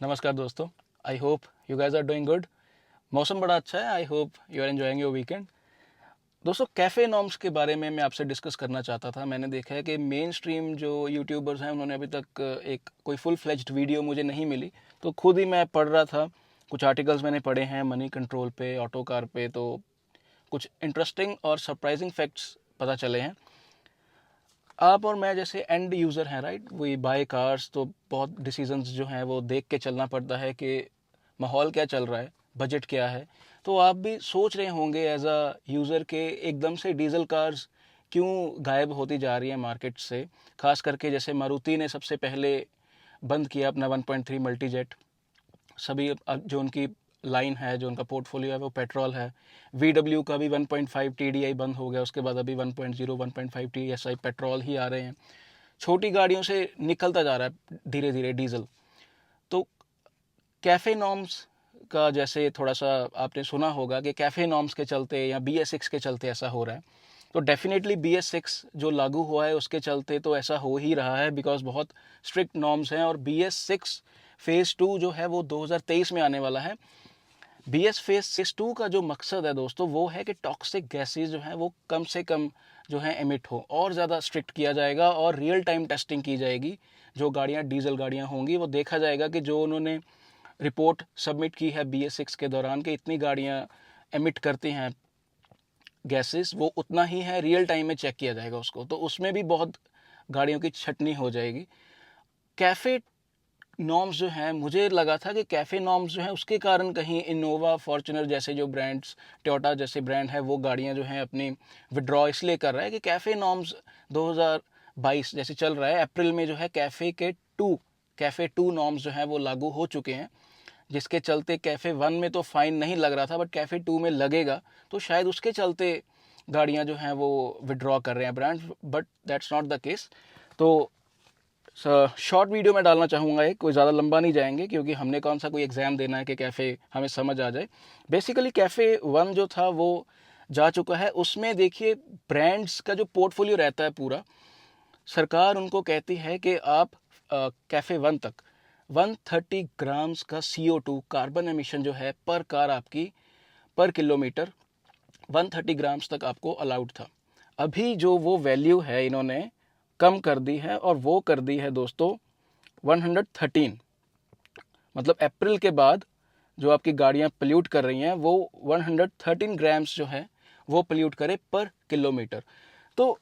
नमस्कार दोस्तों। I hope you guys are doing good. मौसम बड़ा अच्छा है। I hope you are enjoying your weekend. दोस्तों, कैफ़े नॉर्म्स के बारे में मैं आपसे डिस्कस करना चाहता था। मैंने देखा है कि मेन स्ट्रीम जो यूट्यूबर्स हैं उन्होंने अभी तक एक कोई फुल फ्लेज्ड वीडियो मुझे नहीं मिली, तो खुद ही मैं पढ़ रहा था। कुछ आर्टिकल्स मैंने पढ़े हैं मनी कंट्रोल पे, ऑटो कार पे, तो कुछ इंटरेस्टिंग और सरप्राइजिंग फैक्ट्स पता चले हैं। आप और मैं जैसे एंड यूज़र हैं, राइट, वी बाय कार्स, तो बहुत डिसीजंस जो हैं वो देख के चलना पड़ता है कि माहौल क्या चल रहा है, बजट क्या है। तो आप भी सोच रहे होंगे एज अ यूज़र के एकदम से डीजल कार्स क्यों गायब होती जा रही है मार्केट से। खास करके जैसे मारुति ने सबसे पहले बंद किया अपना 1.3 मल्टी जेट। सभी जो उनकी लाइन है, जो उनका पोर्टफोलियो है, वो पेट्रोल है। VW का भी 1.5 TDI बंद हो गया, उसके बाद अभी 1.0 1.5 TSI पेट्रोल ही आ रहे हैं। छोटी गाड़ियों से निकलता जा रहा है धीरे धीरे डीजल। तो कैफ़े नॉर्म्स का जैसे थोड़ा सा आपने सुना होगा कि कैफ़े नॉर्म्स के चलते या BS6 के चलते ऐसा हो रहा है। तो डेफिनेटली BS6 जो लागू हुआ है उसके चलते तो ऐसा हो ही रहा है, बिकॉज बहुत स्ट्रिक्ट नॉर्म्स हैं। और BS6 फेज़ 2 जो है वो 2023 में आने वाला है। BS फेज़ 2 का जो मकसद है दोस्तों, वो है कि टॉक्सिक गैसेज जो हैं वो कम से कम जो है एमिट हो, और ज़्यादा स्ट्रिक्ट किया जाएगा और रियल टाइम टेस्टिंग की जाएगी। जो गाड़ियाँ डीजल गाड़ियाँ होंगी वो देखा जाएगा कि जो उन्होंने रिपोर्ट सबमिट की है BS6 के दौरान कि इतनी गाड़ियाँ एमिट करती हैं गैसेस, वो उतना ही है। रियल टाइम में चेक किया जाएगा उसको, तो उसमें भी बहुत गाड़ियों की छटनी हो जाएगी। कैफ़े नॉर्म्स जो हैं, मुझे लगा था कि कैफ़े नॉर्म्स जो हैं उसके कारण कहीं इनोवा, फॉर्च्यूनर जैसे जो ब्रांड्स, टोयोटा जैसे ब्रांड है, वो गाड़ियां जो हैं अपनी विड्रॉ इसलिए कर रहा है कि कैफ़े नॉर्म्स 2022 जैसे चल रहा है, अप्रैल में जो है कैफ़े टू नॉर्म्स जो हैं वो लागू हो चुके हैं। जिसके चलते कैफ़े 1 में तो फ़ाइन नहीं लग रहा था, बट कैफ़े 2 में लगेगा। तो शायद उसके चलते गाड़ियां जो हैं वो विड्रॉ कर रहे हैं brands, but that's not the case. तो शॉर्ट वीडियो में डालना चाहूँगा, एक कोई ज़्यादा लंबा नहीं जाएंगे क्योंकि हमने कौन सा कोई एग्ज़ाम देना है कि कैफ़े हमें समझ आ जाए। बेसिकली कैफ़े 1 जो था वो जा चुका है। उसमें देखिए ब्रांड्स का जो पोर्टफोलियो रहता है पूरा, सरकार उनको कहती है कि आप कैफ़े 1 तक 130 ग्राम्स का CO2 कार्बन एमिशन जो है पर कार आपकी पर किलोमीटर 130 ग्राम्स तक आपको अलाउड था। अभी जो वो वैल्यू है इन्होंने कम कर दी है, और वो कर दी है दोस्तों 113। मतलब अप्रैल के बाद जो आपकी गाड़ियाँ पोल्यूट कर रही हैं वो 113 ग्राम्स जो है वो पोल्यूट करे पर किलोमीटर। तो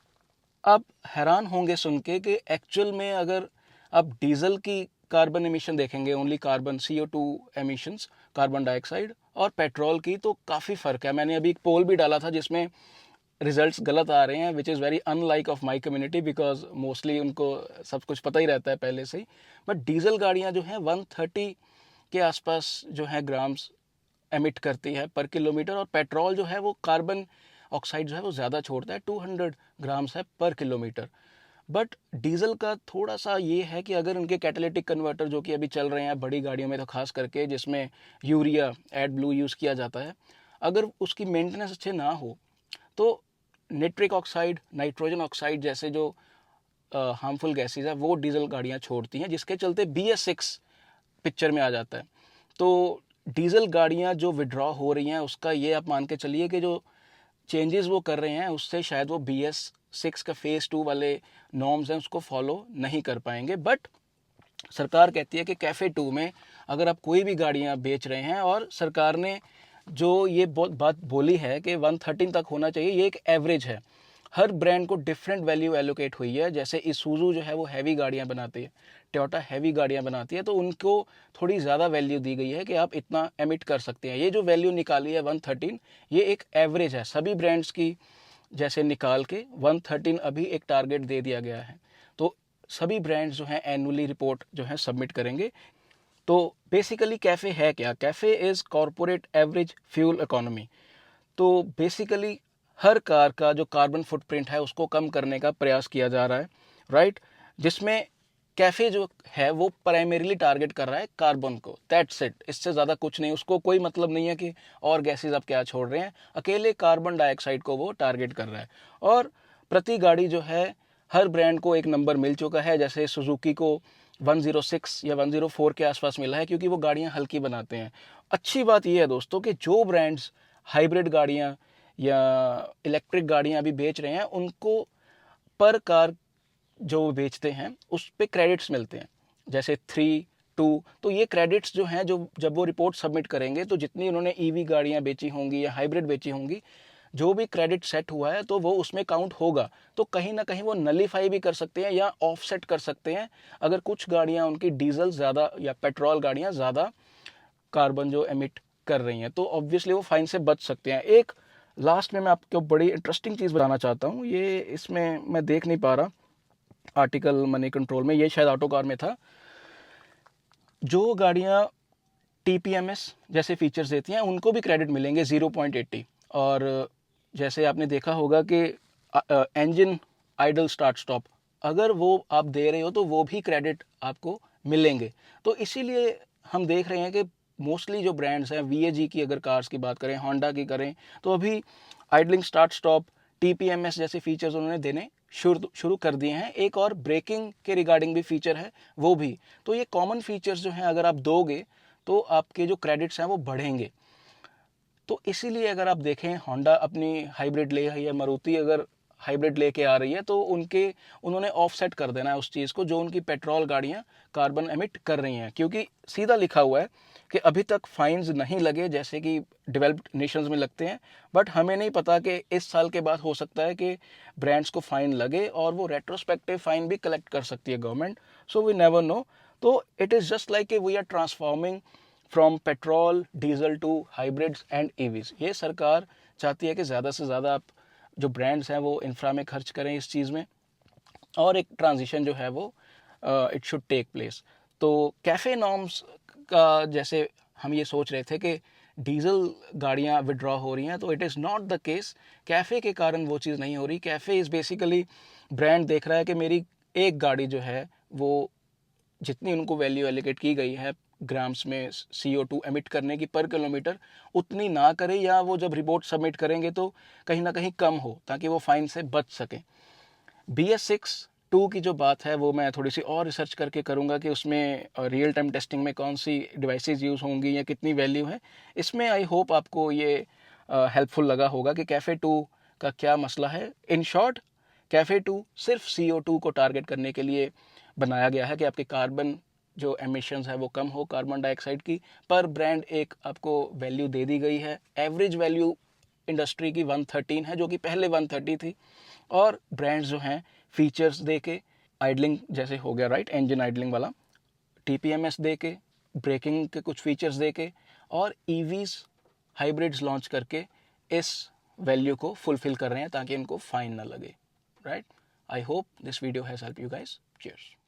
आप हैरान होंगे सुन के कि एक्चुअल में अगर आप डीजल की कार्बन एमिशन देखेंगे, only carbon CO2 emissions, carbon dioxide, और पेट्रोल की, तो काफ़ी फ़र्क है। मैंने अभी एक पोल भी डाला था जिसमें रिजल्ट्स गलत आ रहे हैं, which is very unlike of my community, because mostly उनको सब कुछ पता ही रहता है पहले से ही। बट डीजल गाड़ियाँ जो हैं 130 के आसपास जो है ग्राम्स एमिट करती है पर किलोमीटर, और पेट्रोल जो है वो कार्बन ऑक्साइड जो है वो ज़्यादा छोड़ता है, 200 ग्राम्स है पर किलोमीटर। बट डीजल का थोड़ा सा ये है कि अगर उनके कैटालिटिक कन्वर्टर जो कि अभी चल रहे हैं बड़ी गाड़ियों में, तो खास करके जिसमें यूरिया एड ब्लू यूज़ किया जाता है, अगर उसकी मेंटेनेंस अच्छे ना हो तो निट्रिक ऑक्साइड, नाइट्रोजन ऑक्साइड जैसे जो हार्मफुल गैसेज है वो डीजल गाड़ियाँ छोड़ती हैं, जिसके चलते BS6 पिक्चर में आ जाता है। तो डीजल गाड़ियाँ जो विड्रॉ हो रही हैं उसका ये आप मान के चलिए कि जो चेंजेस वो कर रहे हैं उससे शायद वो BS6 का फेज़ 2 वाले नॉर्म्स हैं उसको फॉलो नहीं कर पाएंगे। बट सरकार कहती है कि कैफ़े 2 में अगर आप कोई भी गाड़ियाँ बेच रहे हैं, और सरकार ने जो ये बात बोली है कि 113 तक होना चाहिए, ये एक एवरेज है। हर ब्रांड को डिफरेंट वैल्यू एलोकेट हुई है। जैसे इसूजू जो है वो हैवी गाड़ियाँ बनाती है, टोयोटा हैवी गाड़ियाँ बनाती है, तो उनको थोड़ी ज़्यादा वैल्यू दी गई है कि आप इतना एमिट कर सकते हैं। ये जो वैल्यू निकाली है 113, ये एक एवरेज है सभी ब्रांड्स की, जैसे निकाल के 113 अभी एक टारगेट दे दिया गया है। तो सभी ब्रांड्स जो हैं एनुअली रिपोर्ट जो है सबमिट करेंगे। तो बेसिकली कैफ़े है क्या? Cafe is corporate average fuel economy. तो बेसिकली हर कार का जो कार्बन फुटप्रिंट है उसको कम करने का प्रयास किया जा रहा है, राइट, जिसमें कैफ़े जो है वो प्राइमरीली टारगेट कर रहा है कार्बन को, दैट्स इट। इससे ज़्यादा कुछ नहीं, उसको कोई मतलब नहीं है कि और गैसेज आप क्या छोड़ रहे हैं, अकेले कार्बन डाइऑक्साइड को वो टारगेट कर रहा है। और प्रति गाड़ी जो है हर ब्रांड को एक नंबर मिल चुका है। जैसे सुजुकी को 106 या 104 के आसपास मिला है, क्योंकि वो गाड़ियाँ हल्की बनाते हैं। अच्छी बात ये है दोस्तों कि जो ब्रांड्स हाइब्रिड गाड़ियाँ या इलेक्ट्रिक गाड़ियाँ अभी बेच रहे हैं, उनको पर कार जो बेचते हैं उस पे क्रेडिट्स मिलते हैं, जैसे 3, 2। तो ये क्रेडिट्स जो हैं, जो जब वो रिपोर्ट सबमिट करेंगे, तो जितनी उन्होंने ईवी गाड़ियाँ बेची होंगी या हाइब्रिड बेची होंगी, जो भी क्रेडिट सेट हुआ है तो वो उसमें काउंट होगा। तो कहीं ना कहीं वो नलीफाई भी कर सकते हैं या ऑफसेट कर सकते हैं, अगर कुछ गाड़ियाँ उनकी डीजल ज़्यादा या पेट्रोल गाड़ियाँ ज़्यादा कार्बन जो एमिट कर रही हैं, तो ऑब्वियसली वो फाइन से बच सकते हैं। एक लास्ट में मैं आपको बड़ी इंटरेस्टिंग चीज़ बताना चाहता हूँ, ये इसमें मैं देख नहीं पा रहा आर्टिकल मनी कंट्रोल में, ये शायद ऑटो कार में था। जो गाड़ियाँ TPMS जैसे फीचर्स देती हैं, उनको भी क्रेडिट मिलेंगे 0.80। और जैसे आपने देखा होगा कि इंजन आइडल स्टार्ट स्टॉप, अगर वो आप दे रहे हो तो वो भी क्रेडिट आपको मिलेंगे। तो इसीलिए हम देख रहे हैं कि मोस्टली जो ब्रांड्स हैं, VAG की अगर कार्स की बात करें, होंडा की करें, तो अभी आइडलिंग स्टार्ट स्टॉप, TPMS जैसे फीचर्स उन्होंने देने शुरू कर दिए हैं। एक और ब्रेकिंग के रिगार्डिंग भी फीचर है, वो भी। तो ये कॉमन फीचर्स जो हैं, अगर आप दोगे तो आपके जो क्रेडिट्स हैं वो बढ़ेंगे। तो इसीलिए अगर आप देखें, होंडा अपनी हाइब्रिड ले है या मारुति अगर हाइब्रिड लेके आ रही है, तो उन्होंने ऑफसेट कर देना है उस चीज़ को जो उनकी पेट्रोल गाड़ियाँ कार्बन एमिट कर रही हैं, क्योंकि सीधा लिखा हुआ है कि अभी तक फाइन्स नहीं लगे जैसे कि डेवलप्ड नेशंस में लगते हैं। बट हमें नहीं पता कि इस साल के बाद हो सकता है कि ब्रांड्स को फ़ाइन लगे और वो रेट्रोस्पेक्टिव फ़ाइन भी कलेक्ट कर सकती है government. So we never know. तो it is just like we are transforming from petrol diesel to hybrids and EVs. ये सरकार चाहती है कि ज़्यादा से ज़्यादा आप जो ब्रांड्स हैं वो इंफ्रा में खर्च करें इस चीज़ में, और एक ट्रांजिशन जो है वो इट शुड टेक प्लेस। तो कैफ़े नॉर्म्स का जैसे हम ये सोच रहे थे कि डीजल गाड़ियाँ विड्रॉ हो रही हैं, तो it is not the case. Cafe के कारण वो चीज़ नहीं हो रही। कैफ़े इज़ बेसिकली ब्रांड देख रहा है कि मेरी एक गाड़ी जो है वो जितनी उनको वैल्यू एलोकेट की गई है ग्राम्स में CO2 एमिट करने की पर किलोमीटर, उतनी ना करे, या वो जब रिपोर्ट सबमिट करेंगे तो कहीं ना कहीं कम हो, ताकि वो फाइन से बच सकें। BS6 2 की जो बात है वो मैं थोड़ी सी और रिसर्च करके करूँगा कि उसमें रियल टाइम टेस्टिंग में कौन सी डिवाइसेस यूज़ होंगी या कितनी वैल्यू है इसमें। आई होप आपको ये हेल्पफुल लगा होगा कि कैफ़े 2 का क्या मसला है। इन शॉर्ट, कैफ़े 2 सिर्फ CO2 को टारगेट करने के लिए बनाया गया है कि आपके कार्बन जो एमिशंस है वो कम हो, कार्बन डाइऑक्साइड की। पर ब्रांड एक आपको वैल्यू दे दी गई है। एवरेज वैल्यू इंडस्ट्री की 113 है, जो कि पहले 130 थी। और ब्रांड्स जो हैं फीचर्स दे के, आइडलिंग जैसे हो गया राइट, इंजन आइडलिंग वाला, TPMS दे के, ब्रेकिंग के कुछ फीचर्स दे के, और EVs हाइब्रिड्स लॉन्च करके इस वैल्यू को फुलफिल कर रहे हैं ताकि इनको फाइन ना लगे, right. I hope this video has help you guys. Cheers.